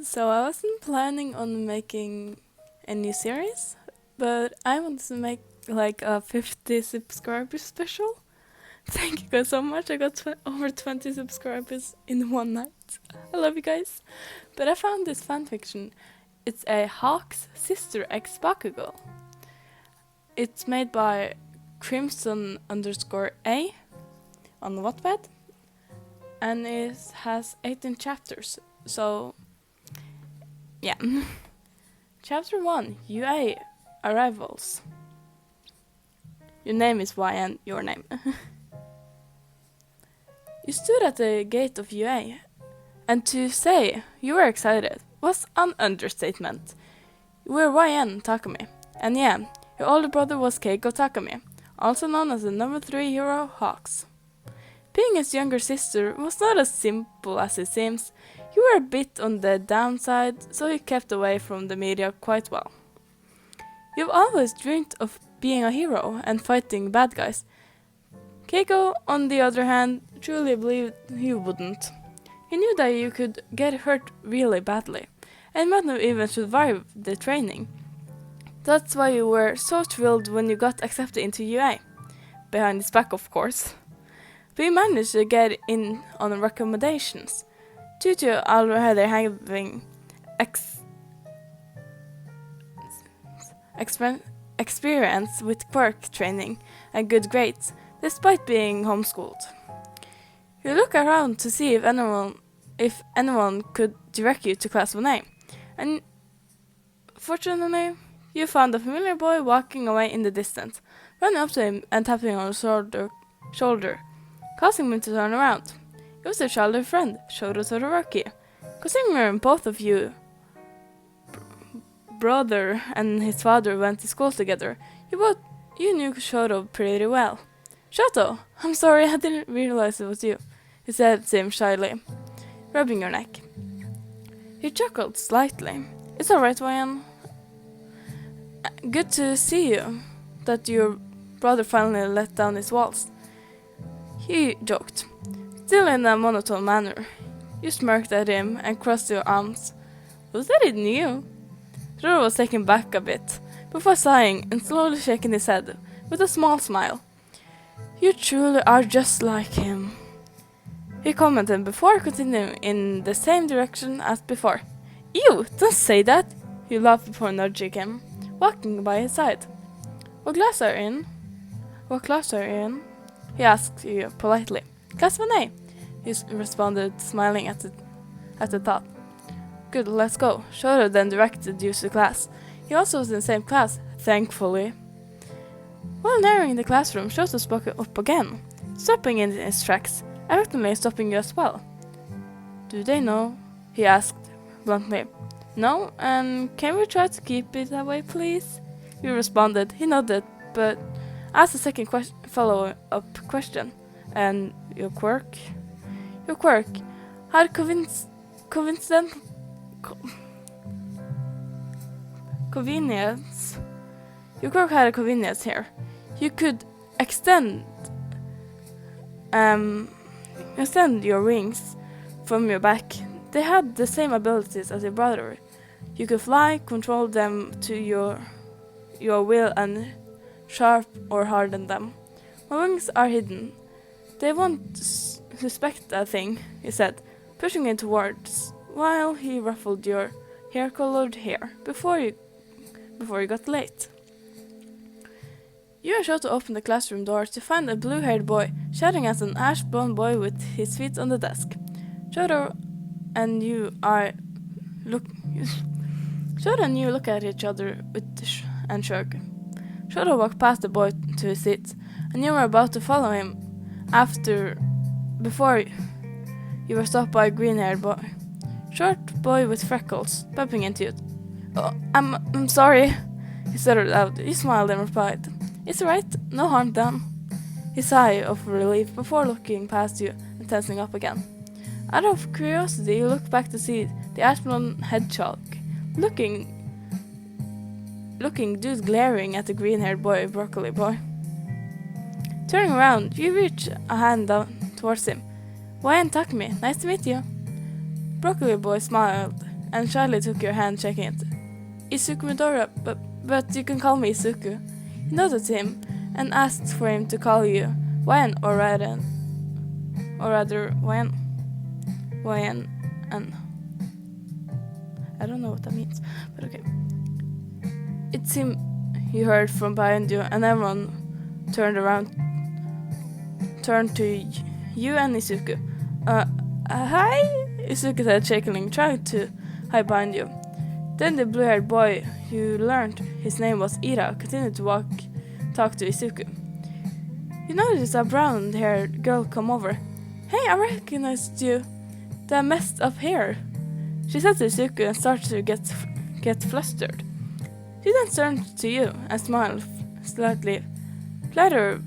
So I wasn't planning on making a new series, but I wanted to make like a 50 subscriber special. Thank you guys so much. I got over 20 subscribers in one night. I love you guys. But I found this fanfiction. It's a Hawk's sister ex Bakugou. It's made by Crimson_A on Wattpad, and it has 18 chapters. So yeah. Chapter 1, UA Arrivals. Your name is YN, your name. You stood at the gate of UA, and to say you were excited was an understatement. You were YN Takumi, and yeah, your older brother was Keiko Takumi, also known as the number 3 hero Hawks. Being his younger sister was not as simple as it seems. You were a bit on the downside, so you kept away from the media quite well. You've always dreamed of being a hero and fighting bad guys. Keiko, on the other hand, truly believed you wouldn't. He knew that you could get hurt really badly, and might not even survive the training. That's why you were so thrilled when you got accepted into UA. Behind his back, of course. But you managed to get in on recommendations, due to already having experience with quirk training and good grades, despite being homeschooled. You look around to see if anyone could direct you to Class 1A, and fortunately, you found a familiar boy walking away in the distance, running up to him and tapping on his shoulder, causing him to turn around. It was your childhood friend, Shoto Todoroki. Considering both of you, brother and his father, went to school together, you knew Shoto pretty well. Shoto, I'm sorry, I didn't realize it was you, he said to him shyly, rubbing your neck. He chuckled slightly. It's alright, YN. Good to see you, that your brother finally let down his walls. He joked, still in a monotone manner. You smirked at him and crossed your arms. Was that it new? Roro was taken back a bit, before sighing and slowly shaking his head, with a small smile. You truly are just like him, he commented before continuing in the same direction as before. Ew, don't say that, he laughed before nudging him, walking by his side. What class are you in? What class are you in? He asked you politely. Class 1A, he responded, smiling at the thought. Good, let's go. Shoto then directed you to class. He also was in the same class, thankfully. While nearing the classroom, Shoto spoke up again, stopping in his tracks, effectively stopping you as well. Do they know? He asked bluntly. No, and can we try to keep it that way, please? You responded. He nodded, but asked a second follow-up question. And your quirk? Your quirk had convenience Your quirk had a convenience here. You could extend your wings from your back. They had the same abilities as your brother. You could fly, control them to your will, and sharp or harden them. My wings are hidden. They won't suspect a thing, he said, pushing it towards, while he ruffled your hair-colored hair before you got late. You and Shoto opened the classroom door to find a blue-haired boy shouting at an ash-blonde boy with his feet on the desk. Shoto and you look at each other and shrug. Shoto walked past the boy to his seat, and you were about to follow him before you were stopped by a green-haired boy. Short boy with freckles, bumping into you. Oh, I'm sorry, he stuttered out. You smiled and replied, It's alright, no harm done. He sighed of relief before looking past you and tensing up again. Out of curiosity, you looked back to see the ash-blonde hedgehog, looking dude glaring at the green-haired broccoli boy. Turning around, you reach a hand down towards him. YN Takumi, nice to meet you. Broccoli boy smiled and Charlie took your hand, shaking it. Izuku Midora, but you can call me Izuku. He nodded to him and asked for him to call you Wayan, or rather Wayan. And I don't know what that means, but okay. It seemed you heard from behind you, and everyone turned to you and Izuku. Hi? Izuku said shakily, trying to hide behind you. Then the blue-haired boy, who learned his name was Ira, continued to talk to Izuku. You noticed a brown-haired girl come over. Hey, I recognized you. That messed up hair. She said to Izuku and started to get flustered. She then turned to you and smiled slightly, flattered,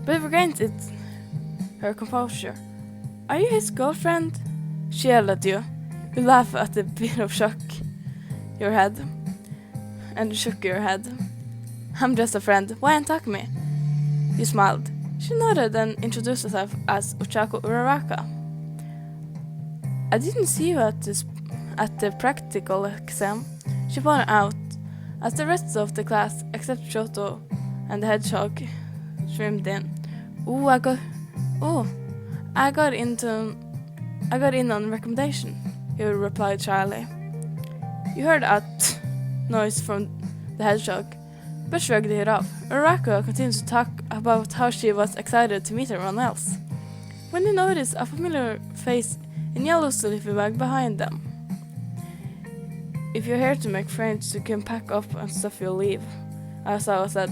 but regained her composure. Are you his girlfriend? She yelled at you. You laughed at the bit of shook your head. I'm just a friend. Why attack me? You smiled. She nodded and introduced herself as Ochako Uraraka. I didn't see you at the practical exam, she pointed out, as the rest of the class, except Shoto and the hedgehog, streamed in. I got in on recommendation, he replied shyly. You heard that noise from the hedgehog, but shrugged it off. Uraraka continued to talk about how she was excited to meet everyone else, when you noticed a familiar face in yellow sleeping bag behind them. If you're here to make friends, you can pack up and stuff you'll leave, Asawa said.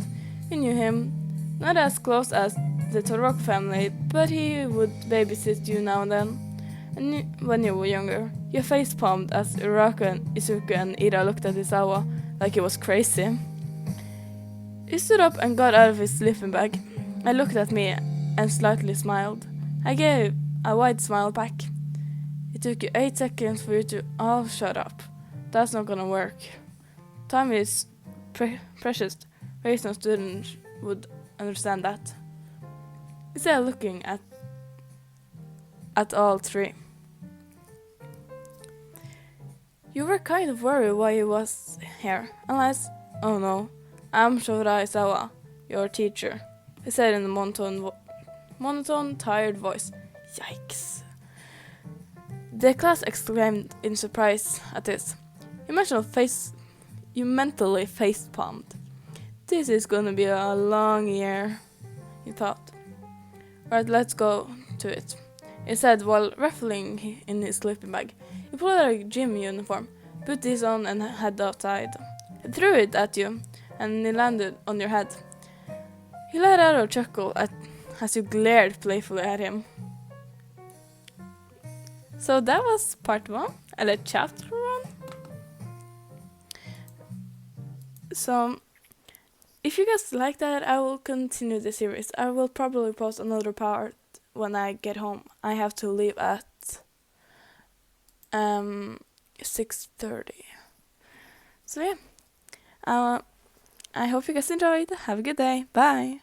You knew him, not as close as the Todoroki family, but he would babysit you now and then. And when you were younger, your face palmed as Uraraka and Izuku and Ira looked at Isawa like he was crazy. He stood up and got out of his sleeping bag and looked at me and slightly smiled. I gave a wide smile back. It took you 8 seconds for you to all shut up. That's not gonna work. Time is precious. Very no student would understand that. Instead of looking at all three. You were kind of worried why he was here, unless, oh no, I'm Shoura Isawa, your teacher, he said in a monotone, tired voice. Yikes. The class exclaimed in surprise at this. You mentally face-palmed. This is gonna be a long year, you thought. Right, let's go to it, he said while ruffling in his sleeping bag. He pulled out a gym uniform, put this on and headed outside. He threw it at you, and it landed on your head. He let out a chuckle as you glared playfully at him. So that was part 1, or chapter 1. So, if you guys like that, I will continue the series. I will probably post another part when I get home. I have to leave at 6:30. So yeah, I hope you guys enjoyed. Have a good day. Bye.